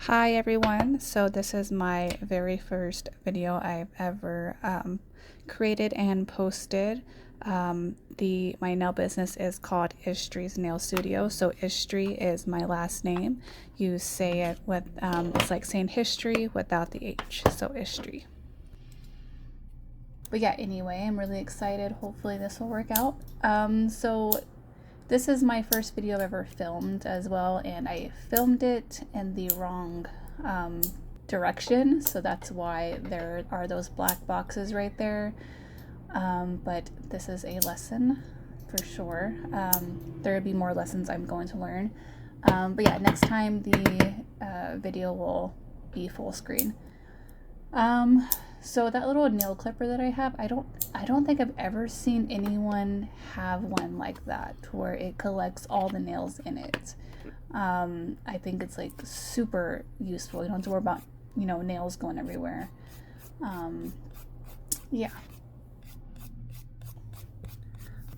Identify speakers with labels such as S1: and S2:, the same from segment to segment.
S1: Hi everyone, so this is my very first video I've ever created and posted. My nail business is called Ishtree's Nail Studio. So Ishtri is my last name. You say it with, it's like saying history without the H, so Ishtri. But yeah, anyway, I'm really excited. Hopefully this will work out. So this is my first video I've ever filmed as well, and I filmed it in the wrong direction, so that's why there are those black boxes right there. But this is a lesson for sure. There will be more lessons I'm going to learn. But yeah, next time the video will be full screen. So that little nail clipper that I have, I don't think I've ever seen anyone have one like that where it collects all the nails in it. I think it's like super useful. You don't have to worry about, nails going everywhere. Yeah.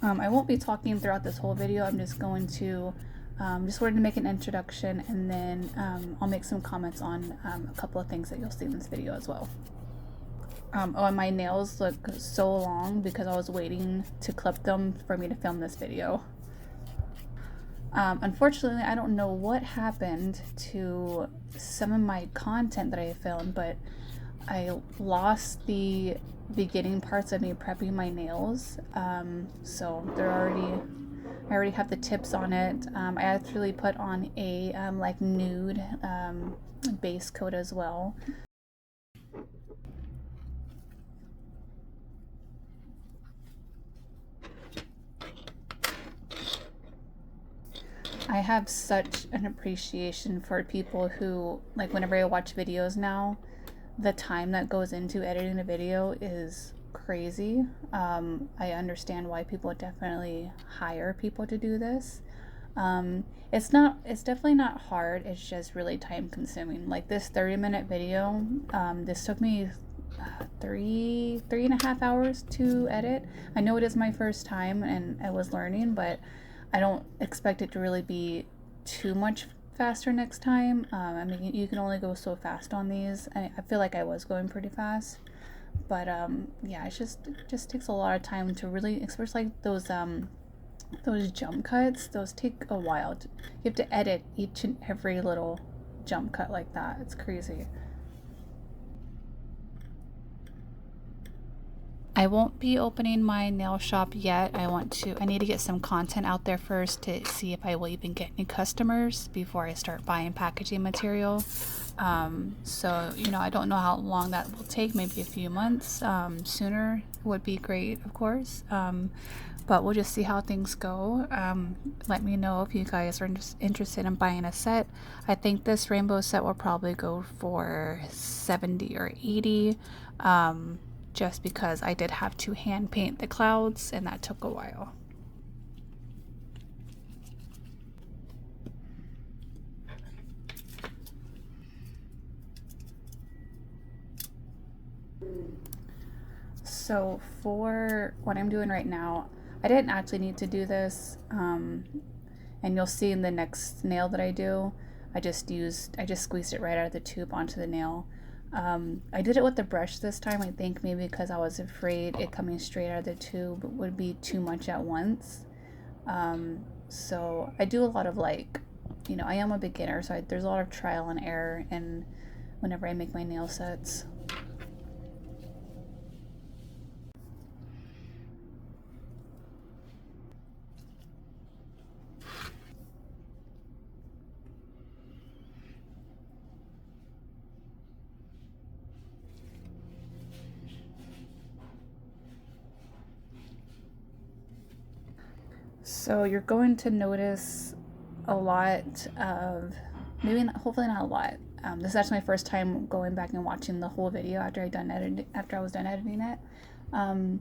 S1: I won't be talking throughout this whole video. I'm just going to just wanted to make an introduction, and then I'll make some comments on a couple of things that you'll see in this video as well. Oh, and my nails look so long because I was waiting to clip them for me to film this video. Unfortunately, I don't know what happened to some of my content that I filmed, but I lost the beginning parts of me prepping my nails. So I already have the tips on it. I actually put on a like nude base coat as well. I have such an appreciation for people who, like, whenever I watch videos now, the time that goes into editing a video is crazy. I understand why people definitely hire people to do this. It's definitely not hard, it's just really time consuming. Like this 30-minute video, this took me three and a half hours to edit. I know it is my first time and I was learning, but I don't expect it to really be too much faster next time. I mean, you can only go so fast on these. I feel like I was going pretty fast, but yeah, it just takes a lot of time to really, especially like those jump cuts. Those take a while. You have to edit each and every little jump cut like that. It's crazy. I won't be opening my nail shop yet. I need to get some content out there first to see if I will even get any customers before I start buying packaging material. So, I don't know how long that will take, maybe a few months. Sooner would be great, of course. But we'll just see how things go. Let me know if you guys are interested in buying a set. I think this rainbow set will probably go for 70 or 80. Just because I did have to hand paint the clouds and that took a while. So for what I'm doing right now, I didn't actually need to do this, and you'll see in the next nail that I do, I just squeezed it right out of the tube onto the nail. I did it with the brush this time, I think maybe because I was afraid it coming straight out of the tube would be too much at once. So I do a lot of I am a beginner, so there's a lot of trial and error and whenever I make my nail sets. So you're going to notice a lot of, hopefully not a lot. This is actually my first time going back and watching the whole video after I was done editing it. I'm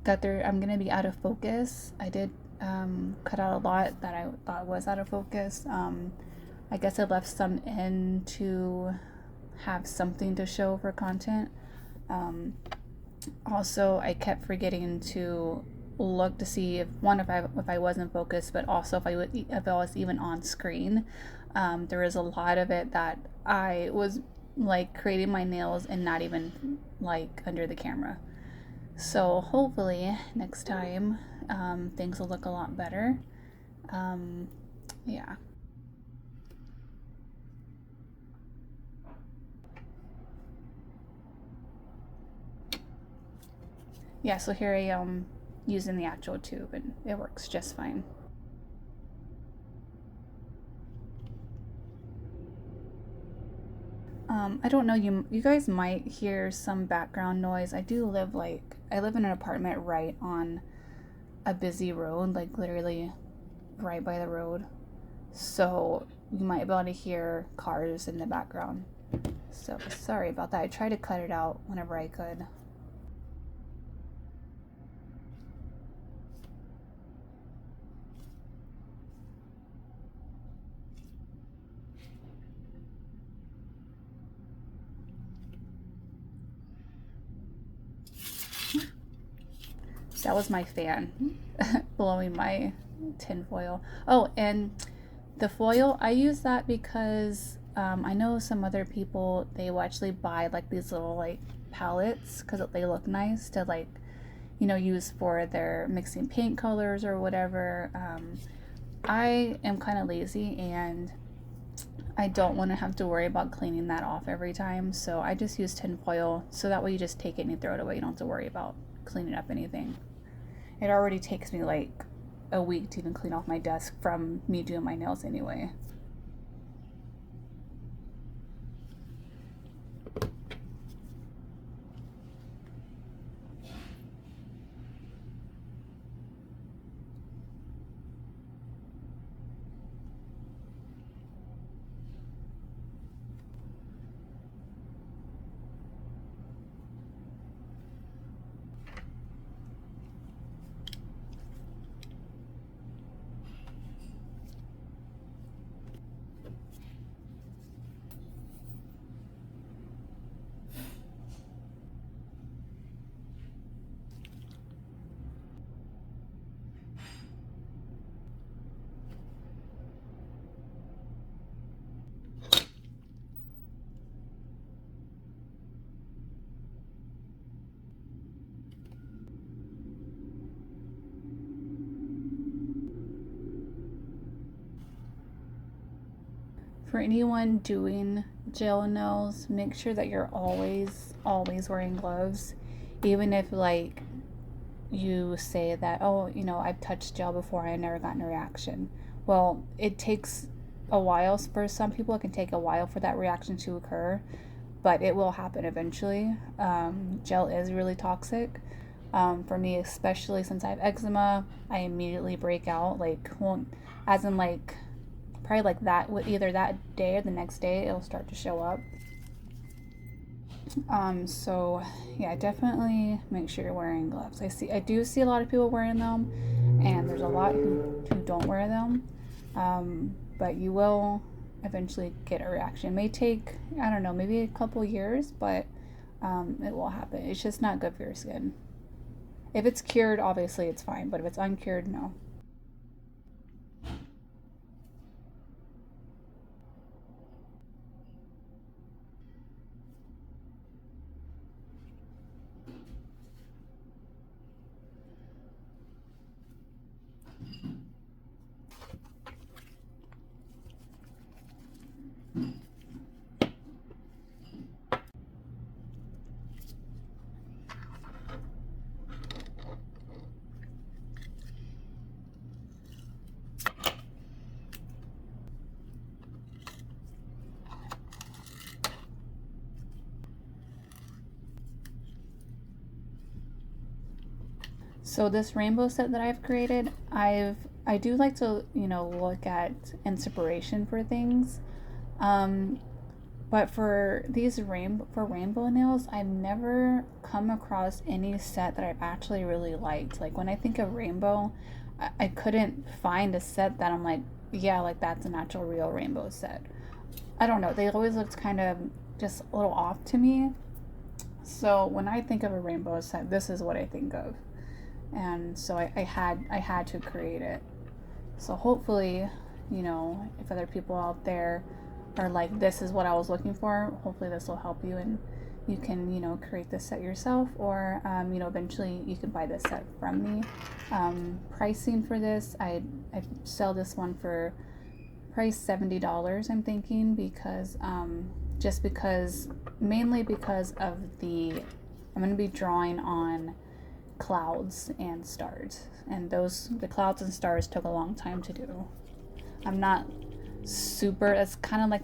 S1: gonna be out of focus. I did cut out a lot that I thought was out of focus. I guess I left some in to have something to show for content. Also, I kept forgetting to look to see if I wasn't focused, but also if I was even on screen. There was a lot of it that I was like creating my nails and not even like under the camera. So hopefully next time things will look a lot better. Um, yeah. Yeah, so here I am using the actual tube and it works just fine. I don't know, you guys might hear some background noise. I live in an apartment right on a busy road, like literally right by the road. So you might be able to hear cars in the background. So sorry about that. I tried to cut it out whenever I could. That was my fan blowing my tin foil. Oh, and the foil, I use that because I know some other people, they will actually buy like these little like palettes because they look nice to like, use for their mixing paint colors or whatever. I am kind of lazy and I don't want to have to worry about cleaning that off every time. So I just use tin foil so that way you just take it and you throw it away. You don't have to worry about cleaning up anything. It already takes me like a week to even clean off my desk from me doing my nails anyway. For anyone doing gel nails, make sure that you're always wearing gloves. Even if like you say that, oh, I've touched gel before, I never gotten a reaction. Well, it takes a while. For some people, it can take a while for that reaction to occur, but it will happen eventually. Gel is really toxic. For me, especially since I have eczema, I immediately break out. Like, well, as in like probably like that, either that day or the next day, it'll start to show up. So yeah, definitely make sure you're wearing gloves. I do see a lot of people wearing them, and there's a lot who don't wear them. But you will eventually get a reaction. It may take, I don't know, maybe a couple years, but it will happen. It's just not good for your skin. If it's cured, obviously it's fine, but if it's uncured, no. So this rainbow set that I've created, I do like to, look at inspiration for things. Um, but for rainbow nails, I've never come across any set that I've actually really liked. Like when I think of rainbow, I couldn't find a set that I'm like, yeah, like that's an actual real rainbow set. I don't know. They always looked kind of just a little off to me. So when I think of a rainbow set, this is what I think of. And so I had to create it. So hopefully, if other people out there are like, this is what I was looking for, hopefully this will help you and you can, you know, create this set yourself, or you know, eventually you could buy this set from me. Pricing for this, I sell this one for price $70, I'm thinking, because just because, mainly because of I'm going to be drawing on clouds and stars, and the clouds and stars took a long time to do. I'm not super, it's kind of like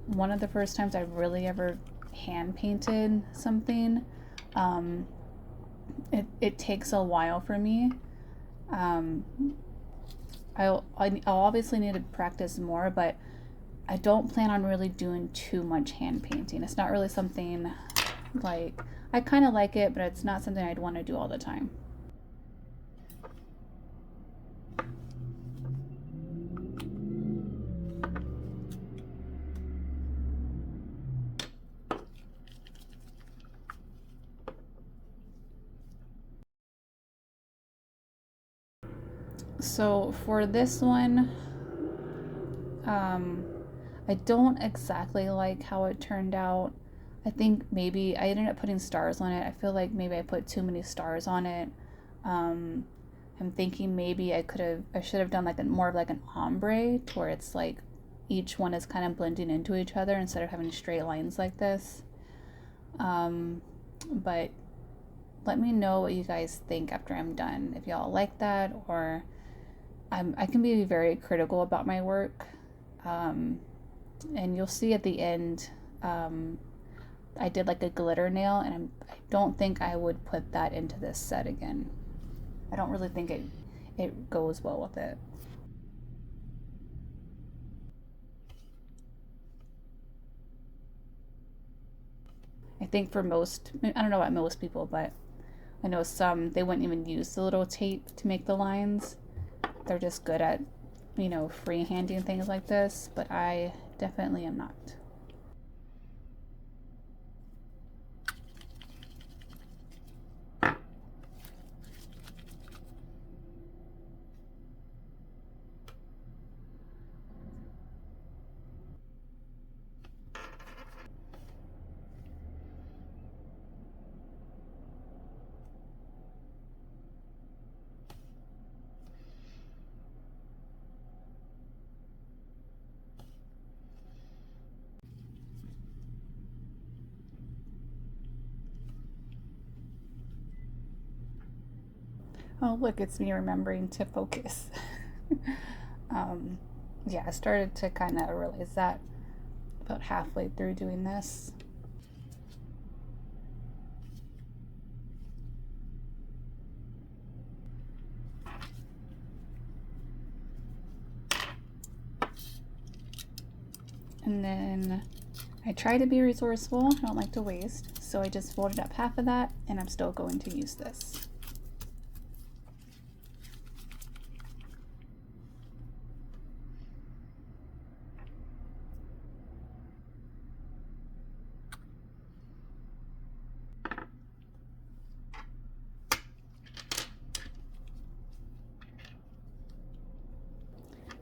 S1: one of the first times I really ever hand painted something. It takes a while for me. I'll obviously need to practice more, but I don't plan on really doing too much hand painting. It's not really something, like, I kind of like it, but it's not something I'd want to do all the time. So for this one, I don't exactly like how it turned out. I think maybe I ended up putting stars on it. I feel like maybe I put too many stars on it. Um, I'm thinking maybe I should have done like more of like an ombre, to where it's like each one is kind of blending into each other instead of having straight lines like this. But let me know what you guys think after I'm done. If y'all like that, or I can be very critical about my work. And you'll see at the end, I did like a glitter nail, and I don't think I would put that into this set again. I don't really think it goes well with it. I think for most, I don't know about most people, but I know some, they wouldn't even use the little tape to make the lines. They're just good at, you know, freehanding things like this, but I definitely am not. Oh, look, it's me remembering to focus. um, yeah, I started to kind of realize that about halfway through doing this. And then I try to be resourceful. I don't like to waste. So I just folded up half of that, and I'm still going to use this.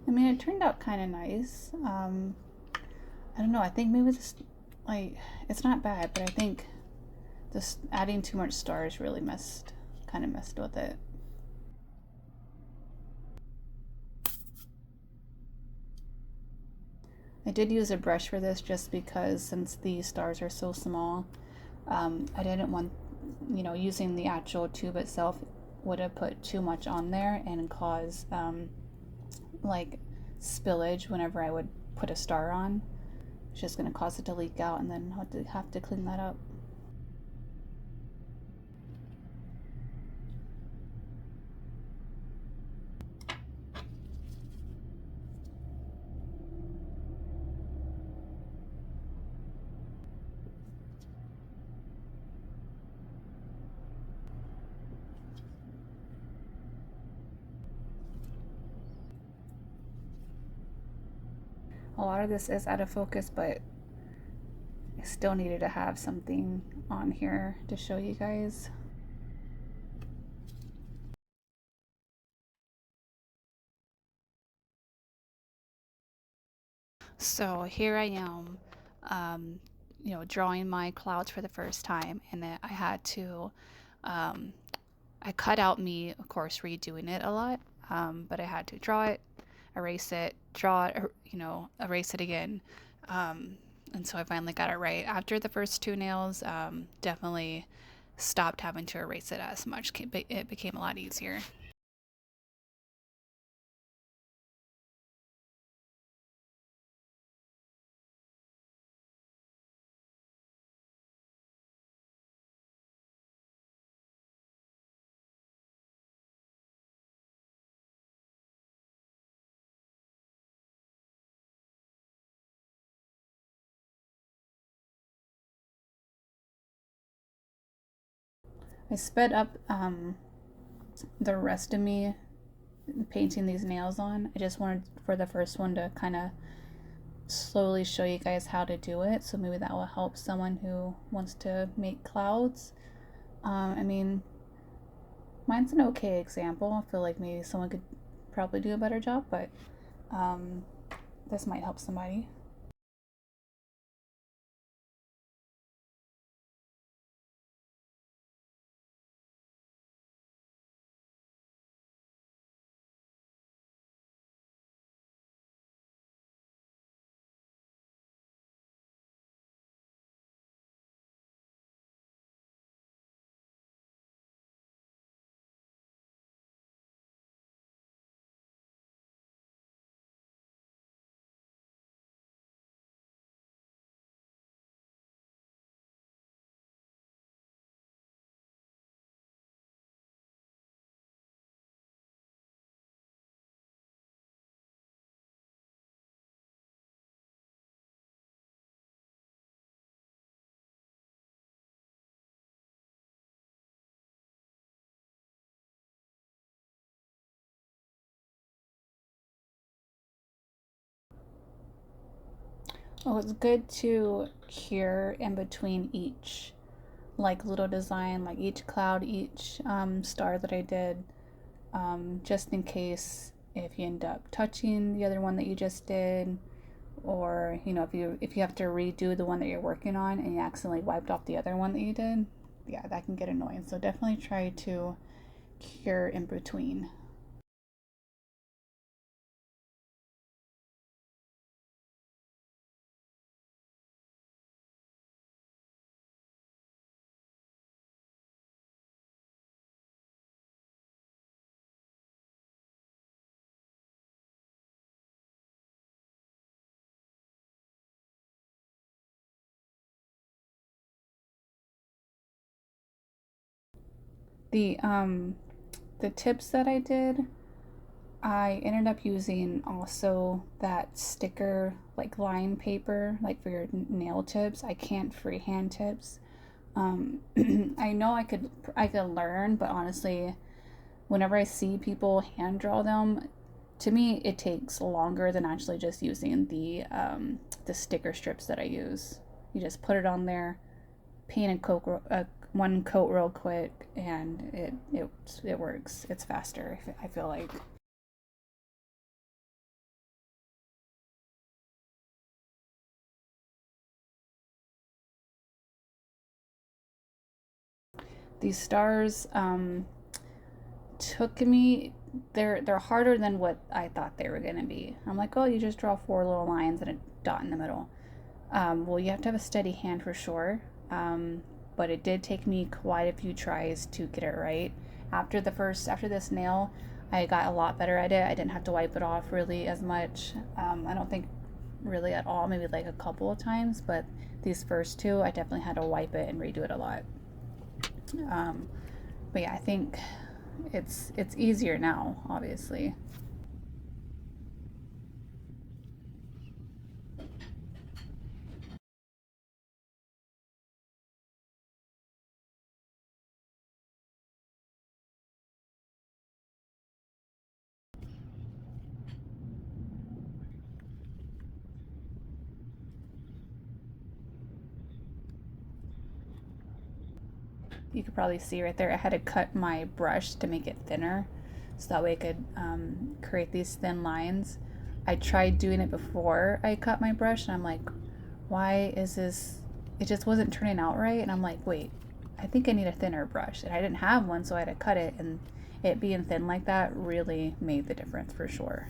S1: I mean, it turned out kind of nice. I don't know. I think maybe just, like, it's not bad, but I think just adding too much stars really kind of messed with it. I did use a brush for this just because, since these stars are so small, I didn't want, you know, using the actual tube itself would have put too much on there and cause like spillage whenever I would put a star on. It's just going to cause it to leak out, and then I'll have to clean that up. A lot of this is out of focus, but I still needed to have something on here to show you guys. So here I am, um, drawing my clouds for the first time, and then I had to, um, I cut out me, of course, redoing it a lot, but I had to draw it, erase it, draw it, erase it again. Um, and so I finally got it right. After the first two nails, definitely stopped having to erase it as much. It became a lot easier. I sped up the rest of me painting these nails on. I just wanted for the first one to kind of slowly show you guys how to do it, so maybe that will help someone who wants to make clouds. I mean, mine's an okay example. I feel like maybe someone could probably do a better job, but um, this might help somebody. Oh, it's good to cure in between each like little design, like each cloud, each star that I did, just in case if you end up touching the other one that you just did, or if you have to redo the one that you're working on and you accidentally wiped off the other one that you did, yeah, that can get annoying. So definitely try to cure in between. The the tips that I did, I ended up using also that sticker like line paper like for your nail tips. I can't freehand tips. I know I could learn, but honestly, whenever I see people hand draw them, to me it takes longer than actually just using the sticker strips that I use. You just put it on there, paint a coat, one coat real quick, and it works. It's faster. I feel like. These stars took me. They're harder than what I thought they were gonna be. I'm like, oh, you just draw four little lines and a dot in the middle. Well, you have to have a steady hand for sure. But it did take me quite a few tries to get it right. After this nail, I got a lot better at it. I didn't have to wipe it off really as much. I don't think really at all, maybe like a couple of times, but these first two, I definitely had to wipe it and redo it a lot. Um, but yeah, I think it's easier now, obviously. You could probably see right there, I had to cut my brush to make it thinner, so that way I could create these thin lines. I tried doing it before I cut my brush, and I'm like, why is this, it just wasn't turning out right. And I'm like, wait, I think I need a thinner brush. And I didn't have one, so I had to cut it, and it being thin like that really made the difference for sure.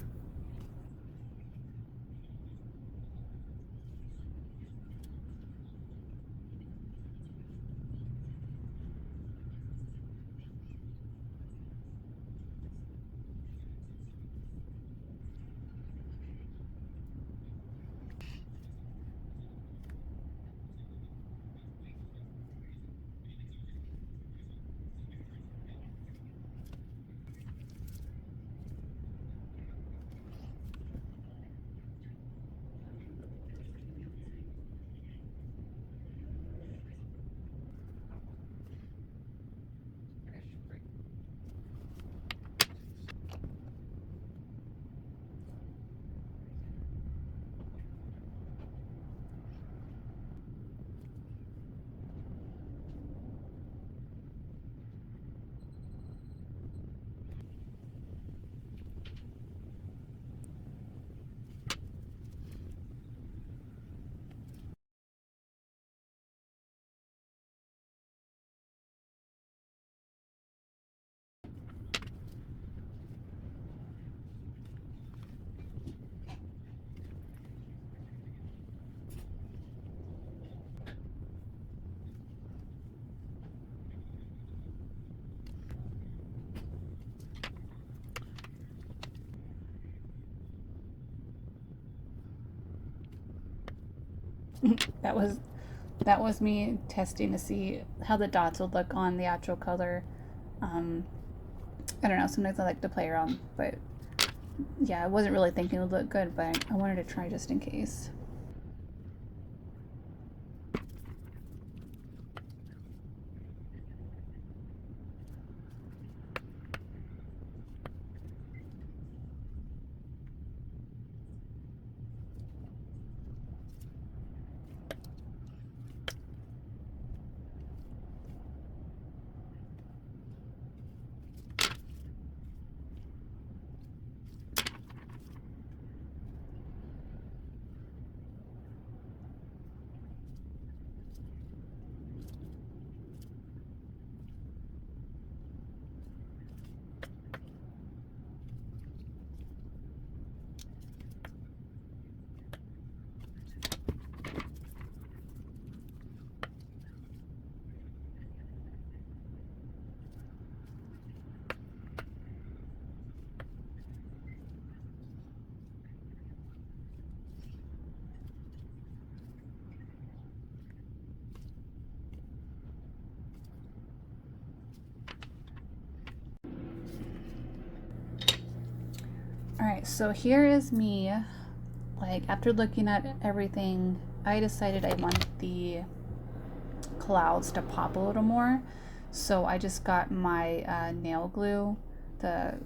S1: that was that was me testing to see how the dots would look on the actual color. Um, I don't know. Sometimes I like to play around, but yeah, I wasn't really thinking it would look good, but I wanted to try just in case. Alright, so here is me. Like, after looking at everything, I decided I want the clouds to pop a little more. So I just got my nail glue, the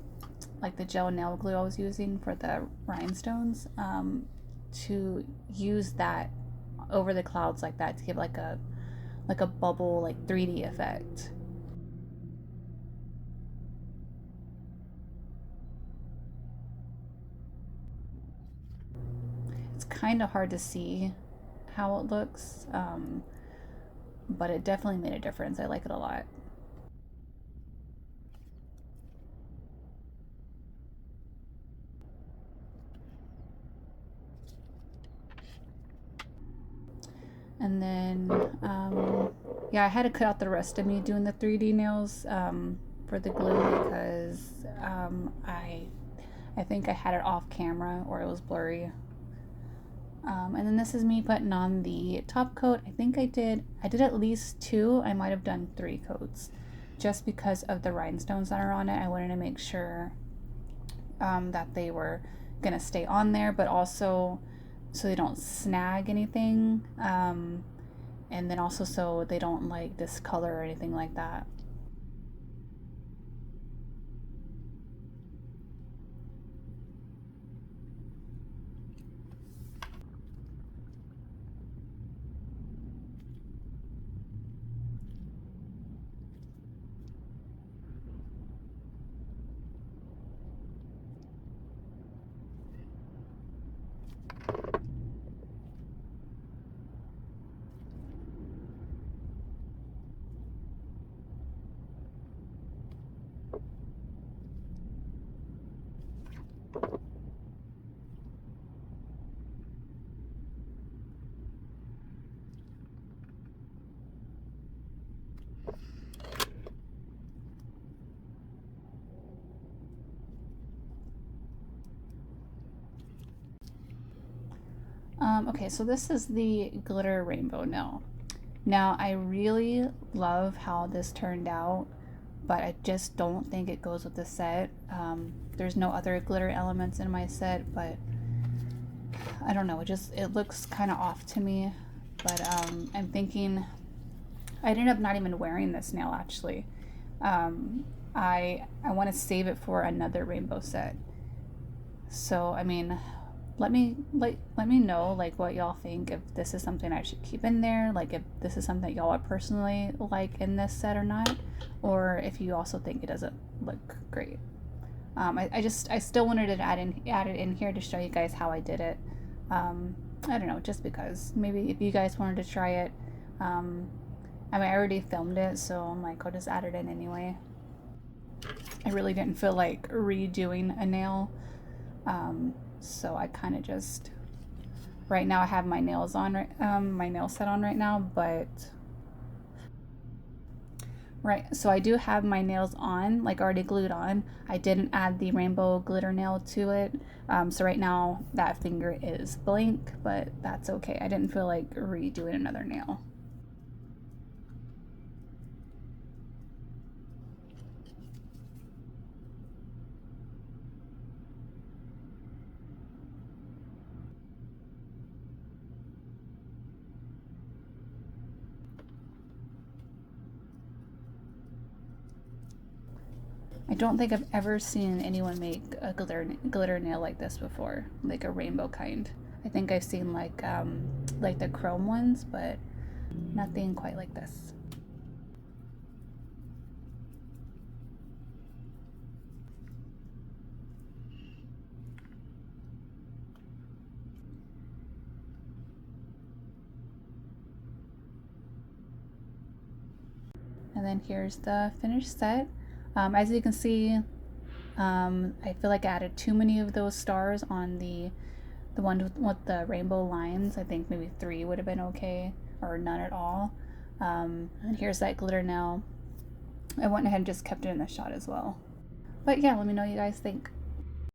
S1: like the gel nail glue I was using for the rhinestones, to use that over the clouds like that to give like a bubble, like 3D effect. It's kind of hard to see how it looks, but it definitely made a difference. I like it a lot. And then, yeah, I had to cut out the rest of me doing the 3D nails for the glue because I think I had it off camera or it was blurry. And then this is me putting on the top coat. I think I did at least 2. I might have done 3 coats just because of the rhinestones that are on it. I wanted to make sure that they were gonna stay on there, but also so they don't snag anything. And then also so they don't like discolor or anything like that. Okay, so this is the glitter rainbow nail. Now, I really love how this turned out, but I just don't think it goes with the set. There's no other glitter elements in my set, but I don't know, it looks kind of off to me. But I'm thinking, I ended up not even wearing this nail actually. I want to save it for another rainbow set. So I mean, let me know like what y'all think, if this is something I should keep in there, like if this is something y'all would personally like in this set or not, or if you also think it doesn't look great. I still wanted to add it in here to show you guys how I did it. I don't know, just because maybe if you guys wanted to try it. I mean, I already filmed it, so I'm like, I'll just add it in anyway. I really didn't feel like redoing a nail. So I kind of just, right now I have my nails on, my nail set on right now, but right, so I do have my nails on, like already glued on. I didn't add the rainbow glitter nail to it. So right now that finger is blank, but that's okay. I didn't feel like redoing another nail. I don't think I've ever seen anyone make a glitter nail like this before, like a rainbow kind. I think I've seen like the chrome ones, but nothing quite like this. And then here's the finished set. As you can see, I feel like I added too many of those stars on the one with the rainbow lines. I think maybe 3 would have been okay, or none at all. And here's that glitter nail. I went ahead and just kept it in the shot as well. But yeah, let me know what you guys think.